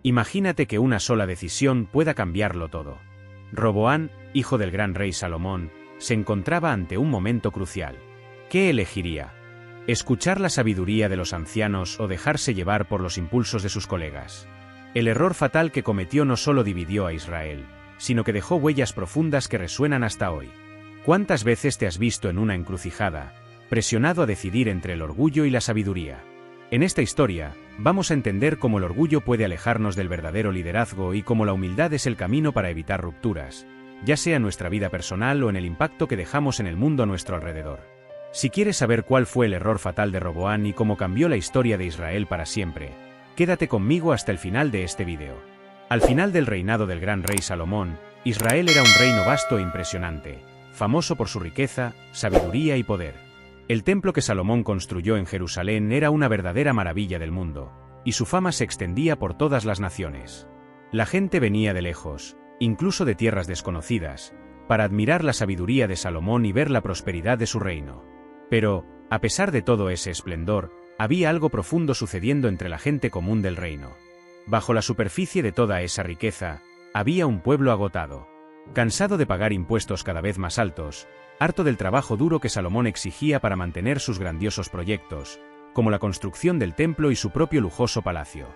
Imagínate que una sola decisión pueda cambiarlo todo. Roboán, hijo del gran rey Salomón, se encontraba ante un momento crucial. ¿Qué elegiría? ¿Escuchar la sabiduría de los ancianos o dejarse llevar por los impulsos de sus colegas? El error fatal que cometió no solo dividió a Israel, sino que dejó huellas profundas que resuenan hasta hoy. ¿Cuántas veces te has visto en una encrucijada, presionado a decidir entre el orgullo y la sabiduría? En esta historia, vamos a entender cómo el orgullo puede alejarnos del verdadero liderazgo y cómo la humildad es el camino para evitar rupturas, ya sea en nuestra vida personal o en el impacto que dejamos en el mundo a nuestro alrededor. Si quieres saber cuál fue el error fatal de Roboán y cómo cambió la historia de Israel para siempre, quédate conmigo hasta el final de este vídeo. Al final del reinado del gran rey Salomón, Israel era un reino vasto e impresionante, famoso por su riqueza, sabiduría y poder. El templo que Salomón construyó en Jerusalén era una verdadera maravilla del mundo, y su fama se extendía por todas las naciones. La gente venía de lejos, incluso de tierras desconocidas, para admirar la sabiduría de Salomón y ver la prosperidad de su reino. Pero, a pesar de todo ese esplendor, había algo profundo sucediendo entre la gente común del reino. Bajo la superficie de toda esa riqueza, había un pueblo agotado, cansado de pagar impuestos cada vez más altos, harto del trabajo duro que Salomón exigía para mantener sus grandiosos proyectos, como la construcción del templo y su propio lujoso palacio.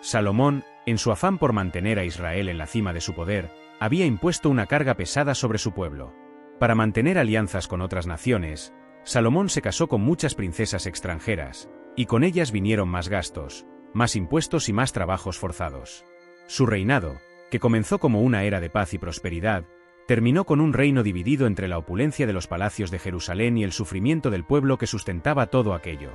Salomón, en su afán por mantener a Israel en la cima de su poder, había impuesto una carga pesada sobre su pueblo. Para mantener alianzas con otras naciones, Salomón se casó con muchas princesas extranjeras, y con ellas vinieron más gastos, más impuestos y más trabajos forzados. Su reinado, que comenzó como una era de paz y prosperidad, terminó con un reino dividido entre la opulencia de los palacios de Jerusalén y el sufrimiento del pueblo que sustentaba todo aquello.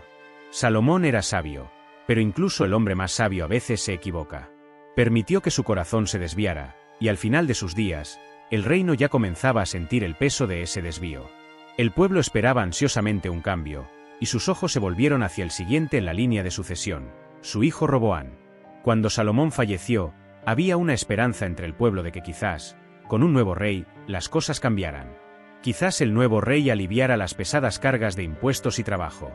Salomón era sabio, pero incluso el hombre más sabio a veces se equivoca. Permitió que su corazón se desviara, y al final de sus días, el reino ya comenzaba a sentir el peso de ese desvío. El pueblo esperaba ansiosamente un cambio, y sus ojos se volvieron hacia el siguiente en la línea de sucesión, su hijo Roboán. Cuando Salomón falleció, había una esperanza entre el pueblo de que quizás, con un nuevo rey, las cosas cambiaran. Quizás el nuevo rey aliviara las pesadas cargas de impuestos y trabajo.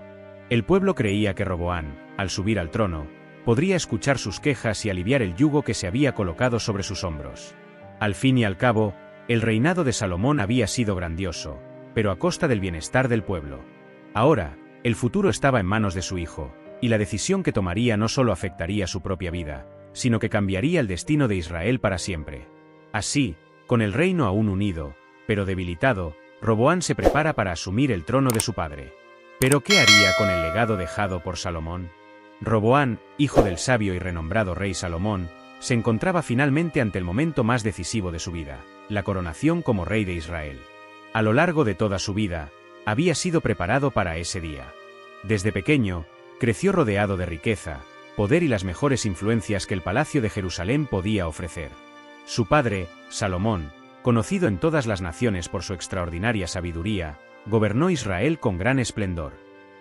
El pueblo creía que Roboán, al subir al trono, podría escuchar sus quejas y aliviar el yugo que se había colocado sobre sus hombros. Al fin y al cabo, el reinado de Salomón había sido grandioso, pero a costa del bienestar del pueblo. Ahora, el futuro estaba en manos de su hijo, y la decisión que tomaría no solo afectaría su propia vida, sino que cambiaría el destino de Israel para siempre. Así, con el reino aún unido, pero debilitado, Roboán se prepara para asumir el trono de su padre. ¿Pero qué haría con el legado dejado por Salomón? Roboán, hijo del sabio y renombrado rey Salomón, se encontraba finalmente ante el momento más decisivo de su vida, la coronación como rey de Israel. A lo largo de toda su vida, había sido preparado para ese día. Desde pequeño, creció rodeado de riqueza, poder y las mejores influencias que el palacio de Jerusalén podía ofrecer. Su padre, Salomón, conocido en todas las naciones por su extraordinaria sabiduría, gobernó Israel con gran esplendor.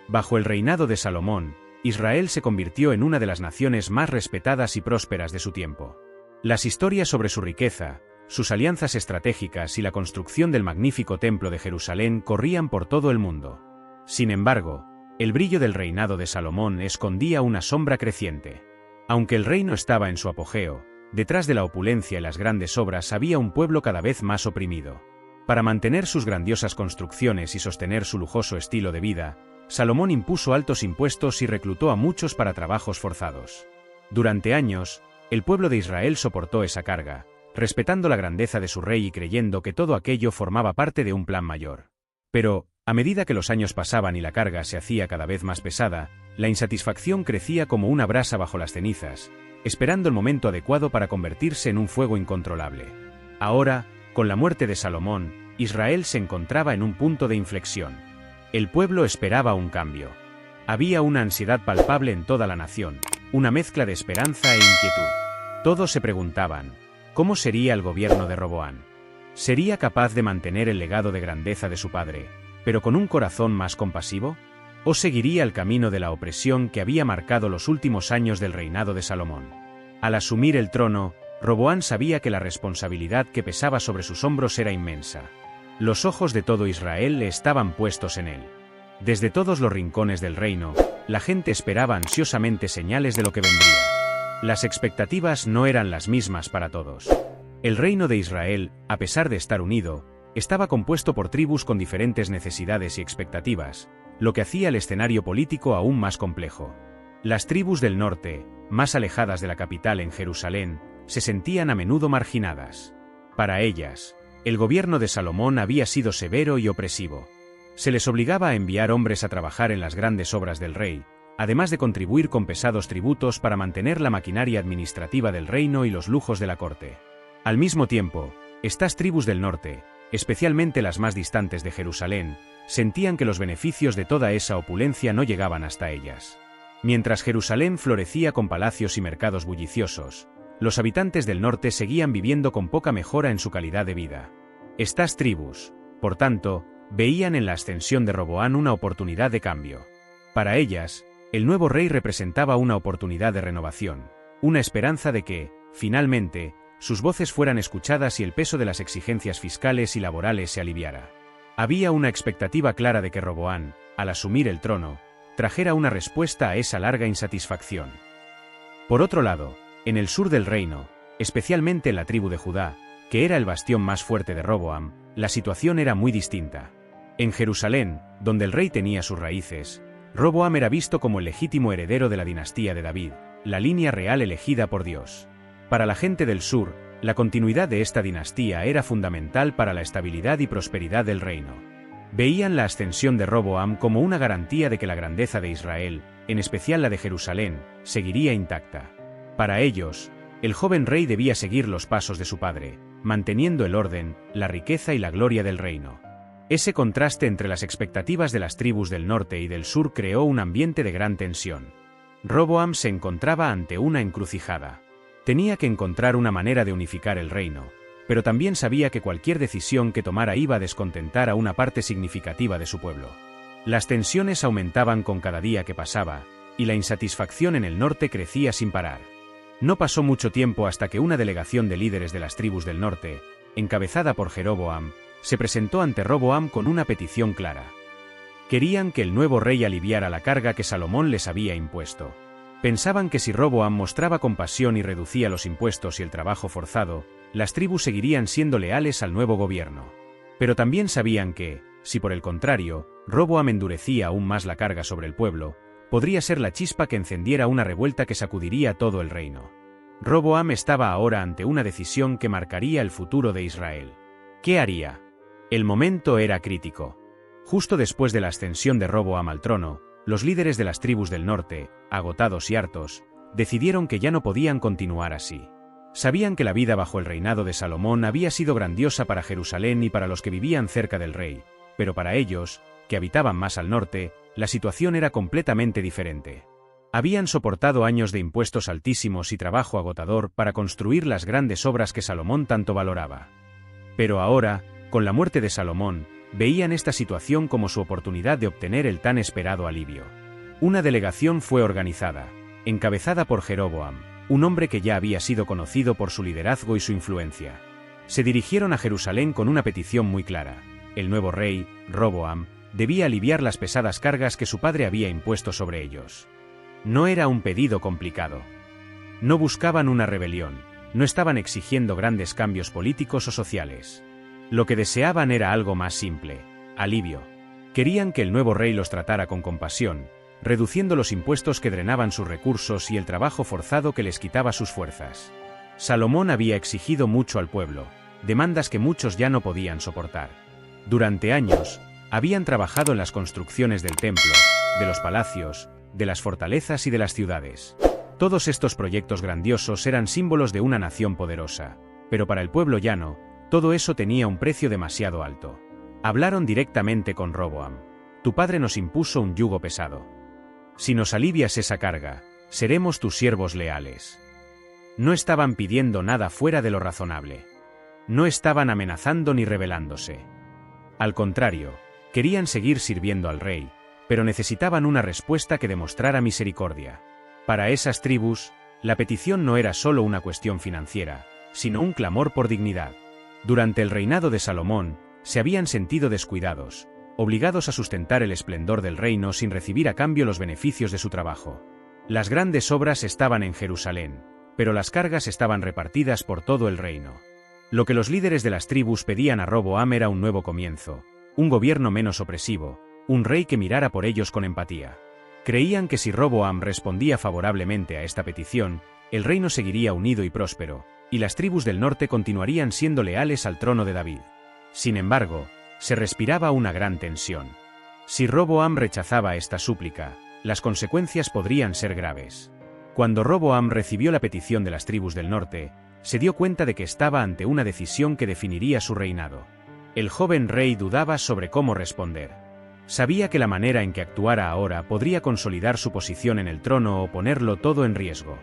Bajo el reinado de Salomón, Israel se convirtió en una de las naciones más respetadas y prósperas de su tiempo. Las historias sobre su riqueza, sus alianzas estratégicas y la construcción del magnífico templo de Jerusalén corrían por todo el mundo. Sin embargo, el brillo del reinado de Salomón escondía una sombra creciente. Aunque el reino estaba en su apogeo, detrás de la opulencia y las grandes obras había un pueblo cada vez más oprimido. Para mantener sus grandiosas construcciones y sostener su lujoso estilo de vida, Salomón impuso altos impuestos y reclutó a muchos para trabajos forzados. Durante años, el pueblo de Israel soportó esa carga, respetando la grandeza de su rey y creyendo que todo aquello formaba parte de un plan mayor. Pero, a medida que los años pasaban y la carga se hacía cada vez más pesada, la insatisfacción crecía como una brasa bajo las cenizas, esperando el momento adecuado para convertirse en un fuego incontrolable. Ahora, con la muerte de Salomón, Israel se encontraba en un punto de inflexión. El pueblo esperaba un cambio. Había una ansiedad palpable en toda la nación, una mezcla de esperanza e inquietud. Todos se preguntaban, ¿cómo sería el gobierno de Roboán? ¿Sería capaz de mantener el legado de grandeza de su padre, pero con un corazón más compasivo? ¿O seguiría el camino de la opresión que había marcado los últimos años del reinado de Salomón? Al asumir el trono, Roboán sabía que la responsabilidad que pesaba sobre sus hombros era inmensa. Los ojos de todo Israel estaban puestos en él. Desde todos los rincones del reino, la gente esperaba ansiosamente señales de lo que vendría. Las expectativas no eran las mismas para todos. El reino de Israel, a pesar de estar unido, estaba compuesto por tribus con diferentes necesidades y expectativas, lo que hacía el escenario político aún más complejo. Las tribus del norte, más alejadas de la capital en Jerusalén, se sentían a menudo marginadas. Para ellas, el gobierno de Salomón había sido severo y opresivo. Se les obligaba a enviar hombres a trabajar en las grandes obras del rey, además de contribuir con pesados tributos para mantener la maquinaria administrativa del reino y los lujos de la corte. Al mismo tiempo, estas tribus del norte, especialmente las más distantes de Jerusalén, sentían que los beneficios de toda esa opulencia no llegaban hasta ellas. Mientras Jerusalén florecía con palacios y mercados bulliciosos, los habitantes del norte seguían viviendo con poca mejora en su calidad de vida. Estas tribus, por tanto, veían en la ascensión de Roboán una oportunidad de cambio. Para ellas, el nuevo rey representaba una oportunidad de renovación, una esperanza de que, finalmente, sus voces fueran escuchadas y el peso de las exigencias fiscales y laborales se aliviara. Había una expectativa clara de que Roboán, al asumir el trono, trajera una respuesta a esa larga insatisfacción. Por otro lado, en el sur del reino, especialmente en la tribu de Judá, que era el bastión más fuerte de Roboam, la situación era muy distinta. En Jerusalén, donde el rey tenía sus raíces, Roboam era visto como el legítimo heredero de la dinastía de David, la línea real elegida por Dios. Para la gente del sur, la continuidad de esta dinastía era fundamental para la estabilidad y prosperidad del reino. Veían la ascensión de Roboam como una garantía de que la grandeza de Israel, en especial la de Jerusalén, seguiría intacta. Para ellos, el joven rey debía seguir los pasos de su padre, manteniendo el orden, la riqueza y la gloria del reino. Ese contraste entre las expectativas de las tribus del norte y del sur creó un ambiente de gran tensión. Roboam se encontraba ante una encrucijada. Tenía que encontrar una manera de unificar el reino, pero también sabía que cualquier decisión que tomara iba a descontentar a una parte significativa de su pueblo. Las tensiones aumentaban con cada día que pasaba, y la insatisfacción en el norte crecía sin parar. No pasó mucho tiempo hasta que una delegación de líderes de las tribus del norte, encabezada por Jeroboam, se presentó ante Roboam con una petición clara. Querían que el nuevo rey aliviara la carga que Salomón les había impuesto. Pensaban que si Roboam mostraba compasión y reducía los impuestos y el trabajo forzado, las tribus seguirían siendo leales al nuevo gobierno. Pero también sabían que, si por el contrario, Roboam endurecía aún más la carga sobre el pueblo, podría ser la chispa que encendiera una revuelta que sacudiría todo el reino. Roboam estaba ahora ante una decisión que marcaría el futuro de Israel. ¿Qué haría? El momento era crítico. Justo después de la ascensión de Roboam al trono, los líderes de las tribus del norte, agotados y hartos, decidieron que ya no podían continuar así. Sabían que la vida bajo el reinado de Salomón había sido grandiosa para Jerusalén y para los que vivían cerca del rey, pero para ellos, que habitaban más al norte, la situación era completamente diferente. Habían soportado años de impuestos altísimos y trabajo agotador para construir las grandes obras que Salomón tanto valoraba. Pero ahora, con la muerte de Salomón, veían esta situación como su oportunidad de obtener el tan esperado alivio. Una delegación fue organizada, encabezada por Jeroboam, un hombre que ya había sido conocido por su liderazgo y su influencia. Se dirigieron a Jerusalén con una petición muy clara. El nuevo rey, Roboam, debía aliviar las pesadas cargas que su padre había impuesto sobre ellos. No era un pedido complicado. No buscaban una rebelión, no estaban exigiendo grandes cambios políticos o sociales. Lo que deseaban era algo más simple: alivio. Querían que el nuevo rey los tratara con compasión, reduciendo los impuestos que drenaban sus recursos y el trabajo forzado que les quitaba sus fuerzas. Salomón había exigido mucho al pueblo, demandas que muchos ya no podían soportar. Durante años, habían trabajado en las construcciones del templo, de los palacios, de las fortalezas y de las ciudades. Todos estos proyectos grandiosos eran símbolos de una nación poderosa, pero para el pueblo llano, todo eso tenía un precio demasiado alto. Hablaron directamente con Roboam. Tu padre nos impuso un yugo pesado. Si nos alivias esa carga, seremos tus siervos leales. No estaban pidiendo nada fuera de lo razonable. No estaban amenazando ni rebelándose. Al contrario, querían seguir sirviendo al rey, pero necesitaban una respuesta que demostrara misericordia. Para esas tribus, la petición no era solo una cuestión financiera, sino un clamor por dignidad. Durante el reinado de Salomón, se habían sentido descuidados, obligados a sustentar el esplendor del reino sin recibir a cambio los beneficios de su trabajo. Las grandes obras estaban en Jerusalén, pero las cargas estaban repartidas por todo el reino. Lo que los líderes de las tribus pedían a Roboam era un nuevo comienzo, un gobierno menos opresivo, un rey que mirara por ellos con empatía. Creían que si Roboam respondía favorablemente a esta petición, el reino seguiría unido y próspero, y las tribus del norte continuarían siendo leales al trono de David. Sin embargo, se respiraba una gran tensión. Si Roboam rechazaba esta súplica, las consecuencias podrían ser graves. Cuando Roboam recibió la petición de las tribus del norte, se dio cuenta de que estaba ante una decisión que definiría su reinado. El joven rey dudaba sobre cómo responder. Sabía que la manera en que actuara ahora podría consolidar su posición en el trono o ponerlo todo en riesgo.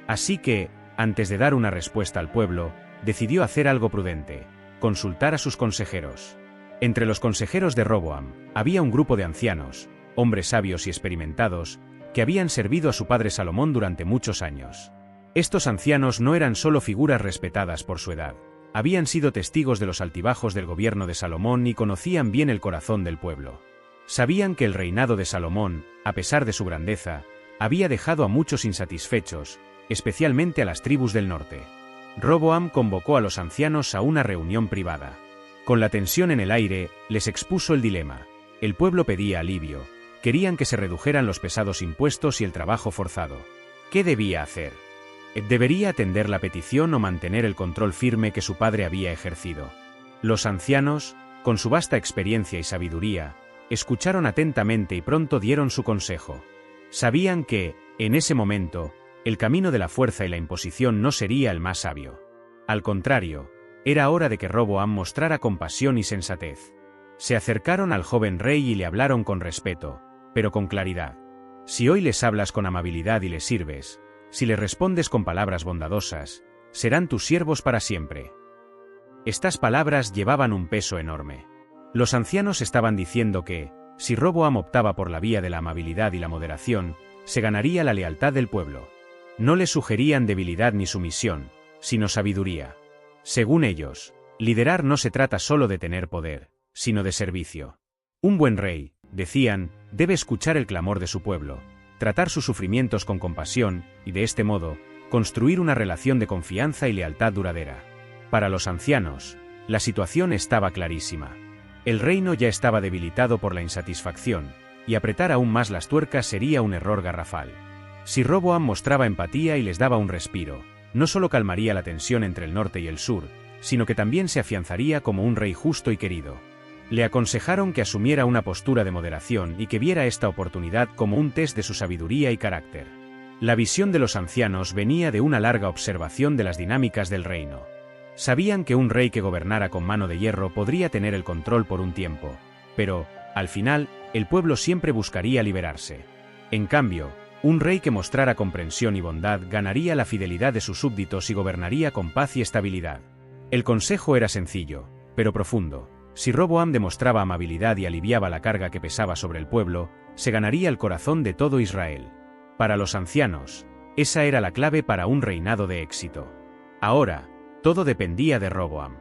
Así que, antes de dar una respuesta al pueblo, decidió hacer algo prudente: consultar a sus consejeros. Entre los consejeros de Roboam, había un grupo de ancianos, hombres sabios y experimentados, que habían servido a su padre Salomón durante muchos años. Estos ancianos no eran solo figuras respetadas por su edad, habían sido testigos de los altibajos del gobierno de Salomón y conocían bien el corazón del pueblo. Sabían que el reinado de Salomón, a pesar de su grandeza, había dejado a muchos insatisfechos, especialmente a las tribus del norte. Roboam convocó a los ancianos a una reunión privada. Con la tensión en el aire, les expuso el dilema. El pueblo pedía alivio, querían que se redujeran los pesados impuestos y el trabajo forzado. ¿Qué debía hacer? ¿Debería atender la petición o mantener el control firme que su padre había ejercido? Los ancianos, con su vasta experiencia y sabiduría, escucharon atentamente y pronto dieron su consejo. Sabían que, en ese momento, el camino de la fuerza y la imposición no sería el más sabio. Al contrario, era hora de que Roboam mostrara compasión y sensatez. Se acercaron al joven rey y le hablaron con respeto, pero con claridad. Si hoy les hablas con amabilidad y les sirves, si les respondes con palabras bondadosas, serán tus siervos para siempre. Estas palabras llevaban un peso enorme. Los ancianos estaban diciendo que, si Roboam optaba por la vía de la amabilidad y la moderación, se ganaría la lealtad del pueblo. No le sugerían debilidad ni sumisión, sino sabiduría. Según ellos, liderar no se trata solo de tener poder, sino de servicio. Un buen rey, decían, debe escuchar el clamor de su pueblo, tratar sus sufrimientos con compasión y, de este modo, construir una relación de confianza y lealtad duradera. Para los ancianos, la situación estaba clarísima. El reino ya estaba debilitado por la insatisfacción, y apretar aún más las tuercas sería un error garrafal. Si Roboam mostraba empatía y les daba un respiro, no solo calmaría la tensión entre el norte y el sur, sino que también se afianzaría como un rey justo y querido. Le aconsejaron que asumiera una postura de moderación y que viera esta oportunidad como un test de su sabiduría y carácter. La visión de los ancianos venía de una larga observación de las dinámicas del reino. Sabían que un rey que gobernara con mano de hierro podría tener el control por un tiempo, pero, al final, el pueblo siempre buscaría liberarse. En cambio, un rey que mostrara comprensión y bondad ganaría la fidelidad de sus súbditos y gobernaría con paz y estabilidad. El consejo era sencillo, pero profundo. Si Roboam demostraba amabilidad y aliviaba la carga que pesaba sobre el pueblo, se ganaría el corazón de todo Israel. Para los ancianos, esa era la clave para un reinado de éxito. Ahora, todo dependía de Roboam.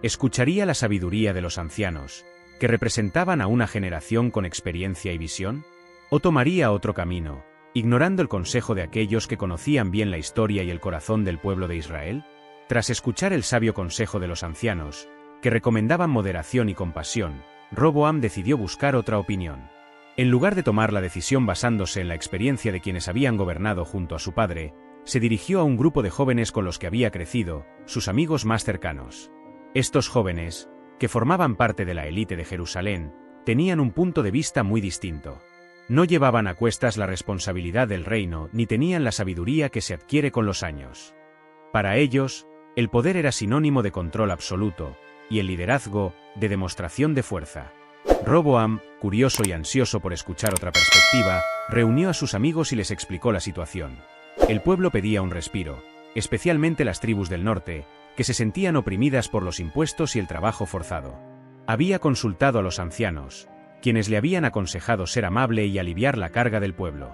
¿Escucharía la sabiduría de los ancianos, que representaban a una generación con experiencia y visión? ¿O tomaría otro camino, ignorando el consejo de aquellos que conocían bien la historia y el corazón del pueblo de Israel? Tras escuchar el sabio consejo de los ancianos, que recomendaban moderación y compasión, Roboam decidió buscar otra opinión. En lugar de tomar la decisión basándose en la experiencia de quienes habían gobernado junto a su padre, se dirigió a un grupo de jóvenes con los que había crecido, sus amigos más cercanos. Estos jóvenes, que formaban parte de la élite de Jerusalén, tenían un punto de vista muy distinto. No llevaban a cuestas la responsabilidad del reino ni tenían la sabiduría que se adquiere con los años. Para ellos, el poder era sinónimo de control absoluto, y el liderazgo, de demostración de fuerza. Roboam, curioso y ansioso por escuchar otra perspectiva, reunió a sus amigos y les explicó la situación. El pueblo pedía un respiro, especialmente las tribus del norte, que se sentían oprimidas por los impuestos y el trabajo forzado. Había consultado a los ancianos, quienes le habían aconsejado ser amable y aliviar la carga del pueblo.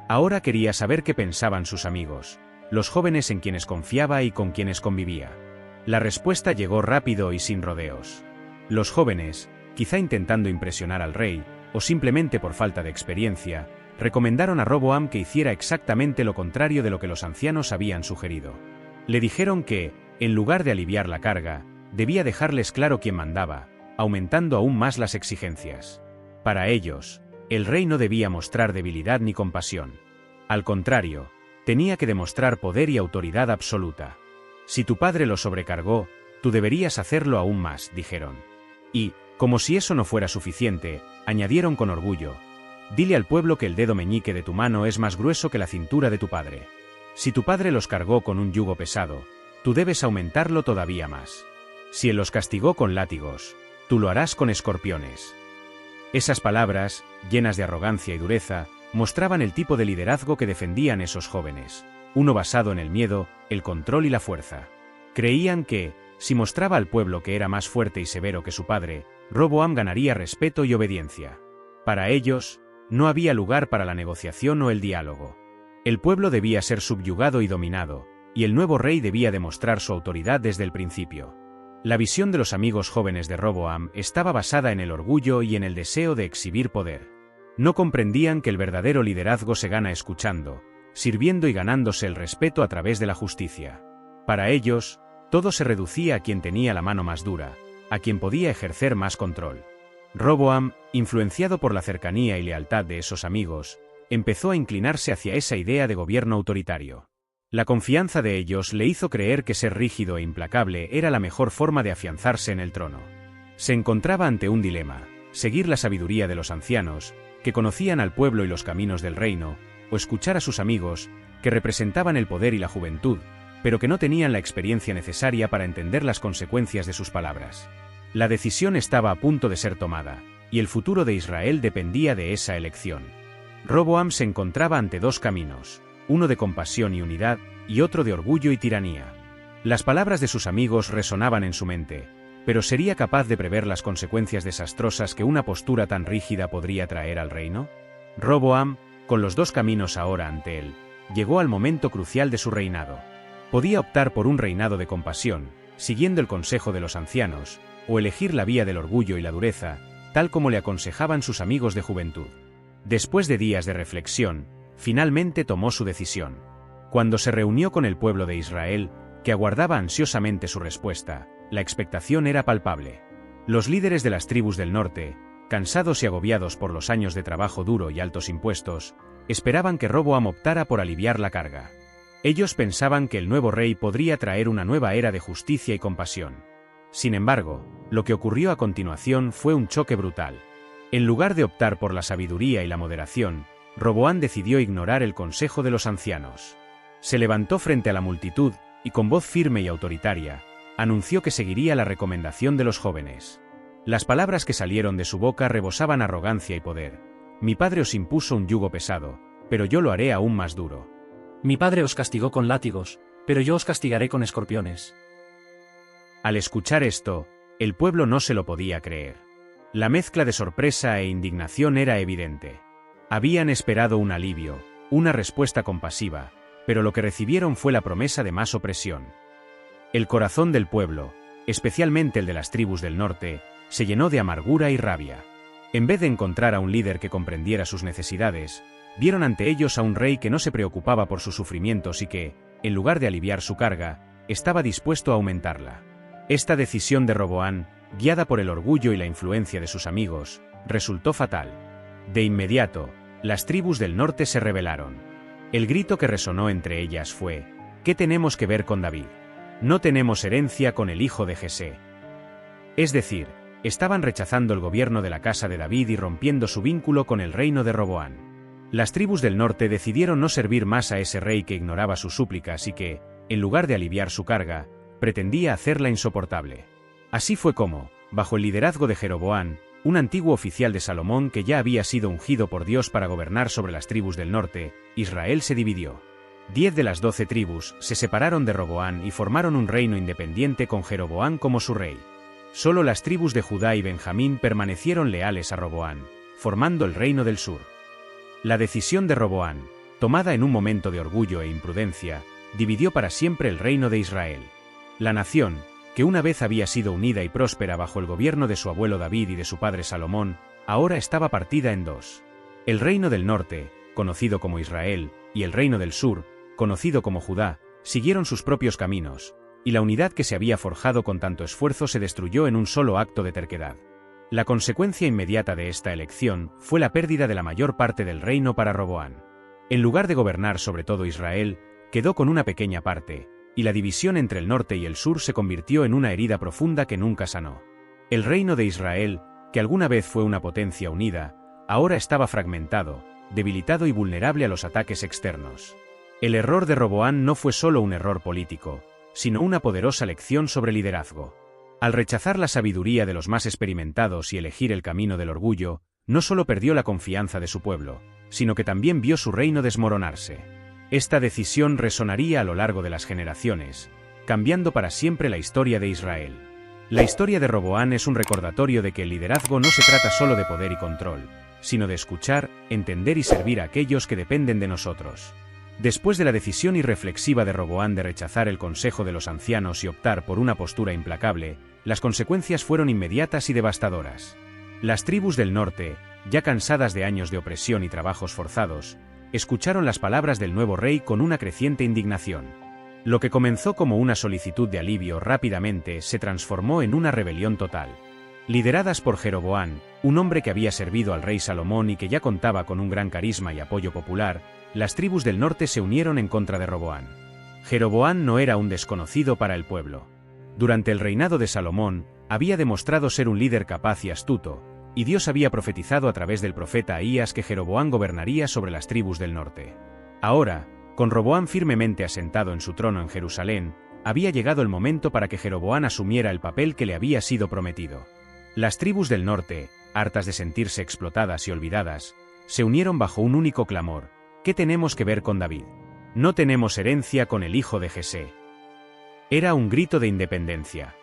Ahora quería saber qué pensaban sus amigos, los jóvenes en quienes confiaba y con quienes convivía. La respuesta llegó rápido y sin rodeos. Los jóvenes, quizá intentando impresionar al rey, o simplemente por falta de experiencia, recomendaron a Roboam que hiciera exactamente lo contrario de lo que los ancianos habían sugerido. Le dijeron que, en lugar de aliviar la carga, debía dejarles claro quién mandaba, aumentando aún más las exigencias. Para ellos, el rey no debía mostrar debilidad ni compasión. Al contrario, tenía que demostrar poder y autoridad absoluta. Si tu padre lo sobrecargó, tú deberías hacerlo aún más, dijeron. Y, como si eso no fuera suficiente, añadieron con orgullo: dile al pueblo que el dedo meñique de tu mano es más grueso que la cintura de tu padre. Si tu padre los cargó con un yugo pesado, tú debes aumentarlo todavía más. Si él los castigó con látigos, tú lo harás con escorpiones. Esas palabras, llenas de arrogancia y dureza, mostraban el tipo de liderazgo que defendían esos jóvenes, uno basado en el miedo, el control y la fuerza. Creían que, si mostraba al pueblo que era más fuerte y severo que su padre, Roboam ganaría respeto y obediencia. Para ellos, no había lugar para la negociación o el diálogo. El pueblo debía ser subyugado y dominado, y el nuevo rey debía demostrar su autoridad desde el principio. La visión de los amigos jóvenes de Roboam estaba basada en el orgullo y en el deseo de exhibir poder. No comprendían que el verdadero liderazgo se gana escuchando, sirviendo y ganándose el respeto a través de la justicia. Para ellos, todo se reducía a quien tenía la mano más dura, a quien podía ejercer más control. Roboam, influenciado por la cercanía y lealtad de esos amigos, empezó a inclinarse hacia esa idea de gobierno autoritario. La confianza de ellos le hizo creer que ser rígido e implacable era la mejor forma de afianzarse en el trono. Se encontraba ante un dilema: seguir la sabiduría de los ancianos, que conocían al pueblo y los caminos del reino, o escuchar a sus amigos, que representaban el poder y la juventud, pero que no tenían la experiencia necesaria para entender las consecuencias de sus palabras. La decisión estaba a punto de ser tomada, y el futuro de Israel dependía de esa elección. Roboam se encontraba ante dos caminos, uno de compasión y unidad, y otro de orgullo y tiranía. Las palabras de sus amigos resonaban en su mente, pero ¿sería capaz de prever las consecuencias desastrosas que una postura tan rígida podría traer al reino? Roboam, con los dos caminos ahora ante él, llegó al momento crucial de su reinado. Podía optar por un reinado de compasión, siguiendo el consejo de los ancianos, o elegir la vía del orgullo y la dureza, tal como le aconsejaban sus amigos de juventud. Después de días de reflexión, finalmente tomó su decisión. Cuando se reunió con el pueblo de Israel, que aguardaba ansiosamente su respuesta, la expectación era palpable. Los líderes de las tribus del norte, cansados y agobiados por los años de trabajo duro y altos impuestos, esperaban que Roboam optara por aliviar la carga. Ellos pensaban que el nuevo rey podría traer una nueva era de justicia y compasión. Sin embargo, lo que ocurrió a continuación fue un choque brutal. En lugar de optar por la sabiduría y la moderación, Roboam decidió ignorar el consejo de los ancianos. Se levantó frente a la multitud y con voz firme y autoritaria, anunció que seguiría la recomendación de los jóvenes. Las palabras que salieron de su boca rebosaban arrogancia y poder. Mi padre os impuso un yugo pesado, pero yo lo haré aún más duro. Mi padre os castigó con látigos, pero yo os castigaré con escorpiones. Al escuchar esto, el pueblo no se lo podía creer. La mezcla de sorpresa e indignación era evidente. Habían esperado un alivio, una respuesta compasiva, pero lo que recibieron fue la promesa de más opresión. El corazón del pueblo, especialmente el de las tribus del norte, se llenó de amargura y rabia. En vez de encontrar a un líder que comprendiera sus necesidades, vieron ante ellos a un rey que no se preocupaba por sus sufrimientos y que, en lugar de aliviar su carga, estaba dispuesto a aumentarla. Esta decisión de Roboam, guiada por el orgullo y la influencia de sus amigos, resultó fatal. De inmediato, las tribus del norte se rebelaron. El grito que resonó entre ellas fue: ¿qué tenemos que ver con David? No tenemos herencia con el hijo de Jesé. Es decir, estaban rechazando el gobierno de la casa de David y rompiendo su vínculo con el reino de Roboam. Las tribus del norte decidieron no servir más a ese rey que ignoraba sus súplicas y que, en lugar de aliviar su carga, pretendía hacerla insoportable. Así fue como, bajo el liderazgo de Jeroboam, un antiguo oficial de Salomón que ya había sido ungido por Dios para gobernar sobre las tribus del norte, Israel se dividió. 10 de las 12 tribus se separaron de Roboam y formaron un reino independiente con Jeroboam como su rey. Solo las tribus de Judá y Benjamín permanecieron leales a Roboam, formando el reino del sur. La decisión de Roboam, tomada en un momento de orgullo e imprudencia, dividió para siempre el reino de Israel. La nación, que una vez había sido unida y próspera bajo el gobierno de su abuelo David y de su padre Salomón, ahora estaba partida en dos. El reino del norte, conocido como Israel, y el reino del sur, conocido como Judá, siguieron sus propios caminos, y la unidad que se había forjado con tanto esfuerzo se destruyó en un solo acto de terquedad. La consecuencia inmediata de esta elección fue la pérdida de la mayor parte del reino para Roboán. En lugar de gobernar sobre todo Israel, quedó con una pequeña parte, y la división entre el norte y el sur se convirtió en una herida profunda que nunca sanó. El reino de Israel, que alguna vez fue una potencia unida, ahora estaba fragmentado, debilitado y vulnerable a los ataques externos. El error de Roboán no fue solo un error político, sino una poderosa lección sobre liderazgo. Al rechazar la sabiduría de los más experimentados y elegir el camino del orgullo, no solo perdió la confianza de su pueblo, sino que también vio su reino desmoronarse. Esta decisión resonaría a lo largo de las generaciones, cambiando para siempre la historia de Israel. La historia de Roboán es un recordatorio de que el liderazgo no se trata solo de poder y control, sino de escuchar, entender y servir a aquellos que dependen de nosotros. Después de la decisión irreflexiva de Roboán de rechazar el consejo de los ancianos y optar por una postura implacable, las consecuencias fueron inmediatas y devastadoras. Las tribus del norte, ya cansadas de años de opresión y trabajos forzados, escucharon las palabras del nuevo rey con una creciente indignación. Lo que comenzó como una solicitud de alivio rápidamente se transformó en una rebelión total. Lideradas por Jeroboán, un hombre que había servido al rey Salomón y que ya contaba con un gran carisma y apoyo popular, las tribus del norte se unieron en contra de Roboán. Jeroboán no era un desconocido para el pueblo. Durante el reinado de Salomón, había demostrado ser un líder capaz y astuto, y Dios había profetizado a través del profeta Ahías que Jeroboán gobernaría sobre las tribus del norte. Ahora, con Roboán firmemente asentado en su trono en Jerusalén, había llegado el momento para que Jeroboán asumiera el papel que le había sido prometido. Las tribus del norte, hartas de sentirse explotadas y olvidadas, se unieron bajo un único clamor: ¿qué tenemos que ver con David? No tenemos herencia con el hijo de Jesé. Era un grito de independencia.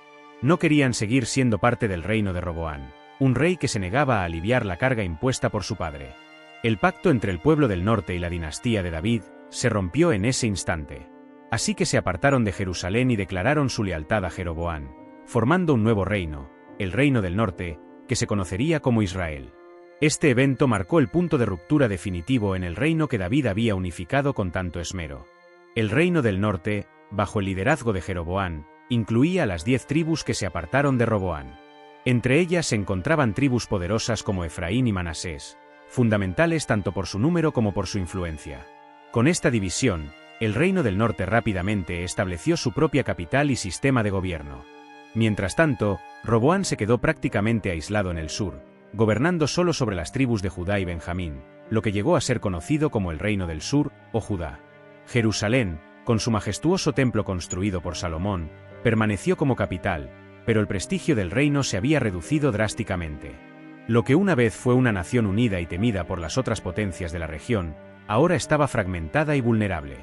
No querían seguir siendo parte del reino de Roboán, un rey que se negaba a aliviar la carga impuesta por su padre. El pacto entre el pueblo del norte y la dinastía de David se rompió en ese instante. Así que se apartaron de Jerusalén y declararon su lealtad a Jeroboán, formando un nuevo reino, el reino del norte, que se conocería como Israel. Este evento marcó el punto de ruptura definitivo en el reino que David había unificado con tanto esmero. El reino del norte, bajo el liderazgo de Jeroboán, incluía a las 10 tribus que se apartaron de Roboán. Entre ellas se encontraban tribus poderosas como Efraín y Manasés, fundamentales tanto por su número como por su influencia. Con esta división, el reino del norte rápidamente estableció su propia capital y sistema de gobierno. Mientras tanto, Roboán se quedó prácticamente aislado en el sur, gobernando solo sobre las tribus de Judá y Benjamín, lo que llegó a ser conocido como el Reino del Sur, o Judá. Jerusalén, con su majestuoso templo construido por Salomón, permaneció como capital, pero el prestigio del reino se había reducido drásticamente. Lo que una vez fue una nación unida y temida por las otras potencias de la región, ahora estaba fragmentada y vulnerable.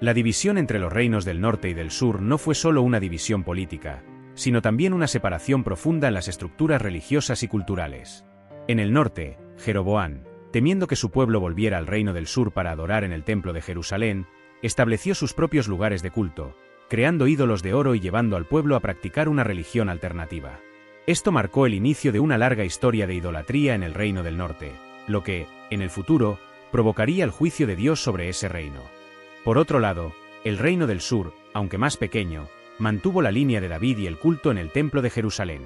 La división entre los reinos del norte y del sur no fue solo una división política, sino también una separación profunda en las estructuras religiosas y culturales. En el norte, Jeroboán, temiendo que su pueblo volviera al reino del sur para adorar en el templo de Jerusalén, estableció sus propios lugares de culto, creando ídolos de oro y llevando al pueblo a practicar una religión alternativa. Esto marcó el inicio de una larga historia de idolatría en el reino del norte, lo que, en el futuro, provocaría el juicio de Dios sobre ese reino. Por otro lado, el reino del sur, aunque más pequeño, mantuvo la línea de David y el culto en el templo de Jerusalén.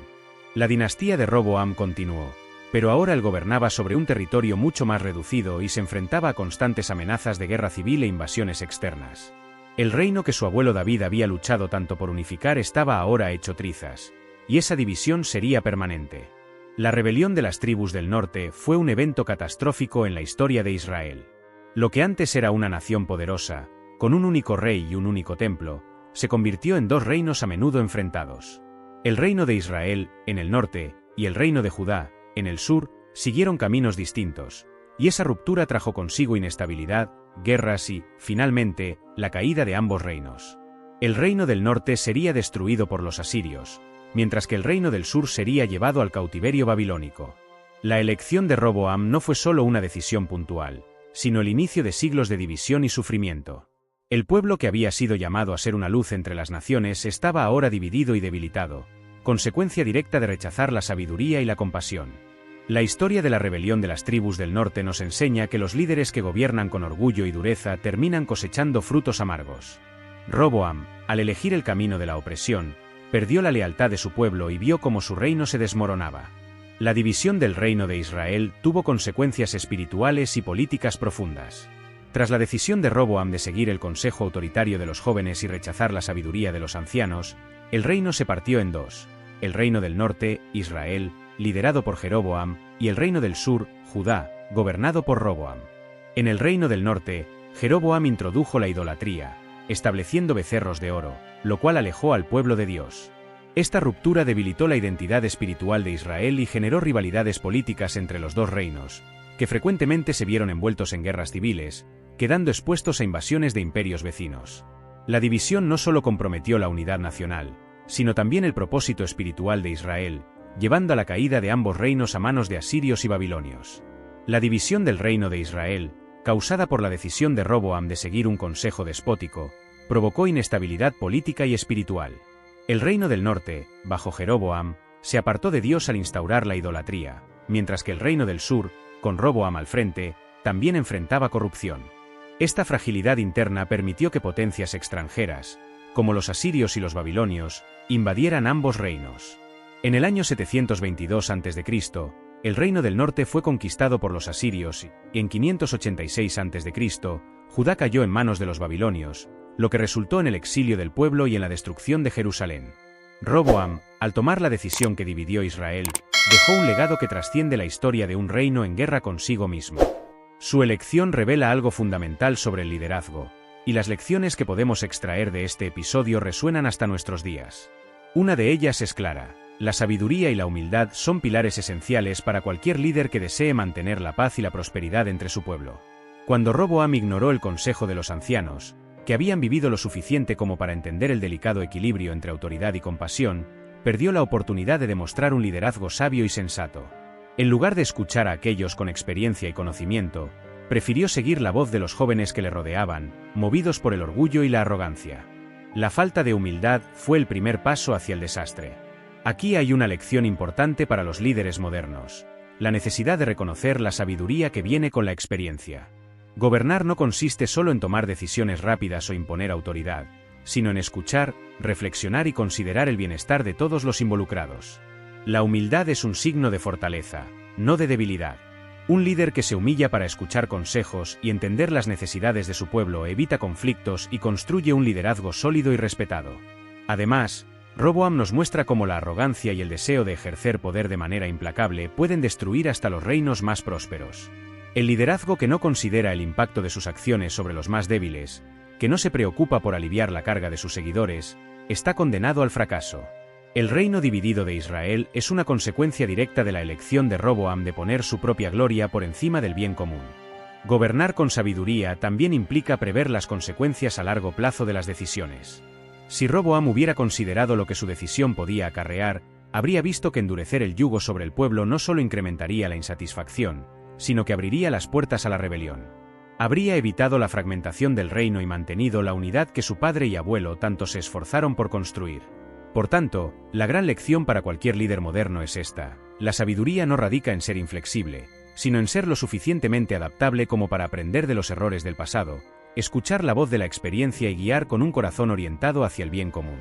La dinastía de Roboam continuó, pero ahora él gobernaba sobre un territorio mucho más reducido y se enfrentaba a constantes amenazas de guerra civil e invasiones externas. El reino que su abuelo David había luchado tanto por unificar estaba ahora hecho trizas, y esa división sería permanente. La rebelión de las tribus del norte fue un evento catastrófico en la historia de Israel. Lo que antes era una nación poderosa, con un único rey y un único templo, se convirtió en dos reinos a menudo enfrentados. El reino de Israel, en el norte, y el reino de Judá, en el sur, siguieron caminos distintos, y esa ruptura trajo consigo inestabilidad, guerras y, finalmente, la caída de ambos reinos. El reino del norte sería destruido por los asirios, mientras que el reino del sur sería llevado al cautiverio babilónico. La elección de Roboam no fue solo una decisión puntual, sino el inicio de siglos de división y sufrimiento. El pueblo que había sido llamado a ser una luz entre las naciones estaba ahora dividido y debilitado, consecuencia directa de rechazar la sabiduría y la compasión. La historia de la rebelión de las tribus del norte nos enseña que los líderes que gobiernan con orgullo y dureza terminan cosechando frutos amargos. Roboam, al elegir el camino de la opresión, perdió la lealtad de su pueblo y vio cómo su reino se desmoronaba. La división del reino de Israel tuvo consecuencias espirituales y políticas profundas. Tras la decisión de Roboam de seguir el consejo autoritario de los jóvenes y rechazar la sabiduría de los ancianos, el reino se partió en dos: el reino del norte, Israel, liderado por Jeroboam, y el reino del sur, Judá, gobernado por Roboam. En el reino del norte, Jeroboam introdujo la idolatría, estableciendo becerros de oro, lo cual alejó al pueblo de Dios. Esta ruptura debilitó la identidad espiritual de Israel y generó rivalidades políticas entre los dos reinos, que frecuentemente se vieron envueltos en guerras civiles, quedando expuestos a invasiones de imperios vecinos. La división no solo comprometió la unidad nacional, sino también el propósito espiritual de Israel, llevando a la caída de ambos reinos a manos de asirios y babilonios. La división del reino de Israel, causada por la decisión de Roboam de seguir un consejo despótico, provocó inestabilidad política y espiritual. El reino del norte, bajo Jeroboam, se apartó de Dios al instaurar la idolatría, mientras que el reino del sur, con Roboam al frente, también enfrentaba corrupción. Esta fragilidad interna permitió que potencias extranjeras, como los asirios y los babilonios, invadieran ambos reinos. En el año 722 a.C., el reino del norte fue conquistado por los asirios y en 586 a.C., Judá cayó en manos de los babilonios, lo que resultó en el exilio del pueblo y en la destrucción de Jerusalén. Roboam, al tomar la decisión que dividió Israel, dejó un legado que trasciende la historia de un reino en guerra consigo mismo. Su elección revela algo fundamental sobre el liderazgo, y las lecciones que podemos extraer de este episodio resuenan hasta nuestros días. Una de ellas es clara: la sabiduría y la humildad son pilares esenciales para cualquier líder que desee mantener la paz y la prosperidad entre su pueblo. Cuando Roboam ignoró el consejo de los ancianos, que habían vivido lo suficiente como para entender el delicado equilibrio entre autoridad y compasión, perdió la oportunidad de demostrar un liderazgo sabio y sensato. En lugar de escuchar a aquellos con experiencia y conocimiento, prefirió seguir la voz de los jóvenes que le rodeaban, movidos por el orgullo y la arrogancia. La falta de humildad fue el primer paso hacia el desastre. Aquí hay una lección importante para los líderes modernos: la necesidad de reconocer la sabiduría que viene con la experiencia. Gobernar no consiste solo en tomar decisiones rápidas o imponer autoridad, sino en escuchar, reflexionar y considerar el bienestar de todos los involucrados. La humildad es un signo de fortaleza, no de debilidad. Un líder que se humilla para escuchar consejos y entender las necesidades de su pueblo evita conflictos y construye un liderazgo sólido y respetado. Además, Roboam nos muestra cómo la arrogancia y el deseo de ejercer poder de manera implacable pueden destruir hasta los reinos más prósperos. El liderazgo que no considera el impacto de sus acciones sobre los más débiles, que no se preocupa por aliviar la carga de sus seguidores, está condenado al fracaso. El reino dividido de Israel es una consecuencia directa de la elección de Roboam de poner su propia gloria por encima del bien común. Gobernar con sabiduría también implica prever las consecuencias a largo plazo de las decisiones. Si Roboam hubiera considerado lo que su decisión podía acarrear, habría visto que endurecer el yugo sobre el pueblo no solo incrementaría la insatisfacción, sino que abriría las puertas a la rebelión. Habría evitado la fragmentación del reino y mantenido la unidad que su padre y abuelo tanto se esforzaron por construir. Por tanto, la gran lección para cualquier líder moderno es esta: la sabiduría no radica en ser inflexible, sino en ser lo suficientemente adaptable como para aprender de los errores del pasado, escuchar la voz de la experiencia y guiar con un corazón orientado hacia el bien común.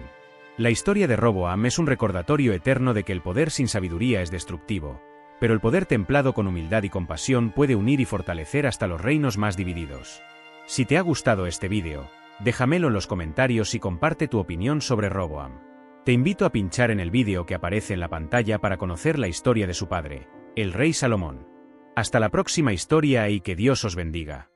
La historia de Roboam es un recordatorio eterno de que el poder sin sabiduría es destructivo, pero el poder templado con humildad y compasión puede unir y fortalecer hasta los reinos más divididos. Si te ha gustado este vídeo, déjamelo en los comentarios y comparte tu opinión sobre Roboam. Te invito a pinchar en el vídeo que aparece en la pantalla para conocer la historia de su padre, el rey Salomón. Hasta la próxima historia y que Dios os bendiga.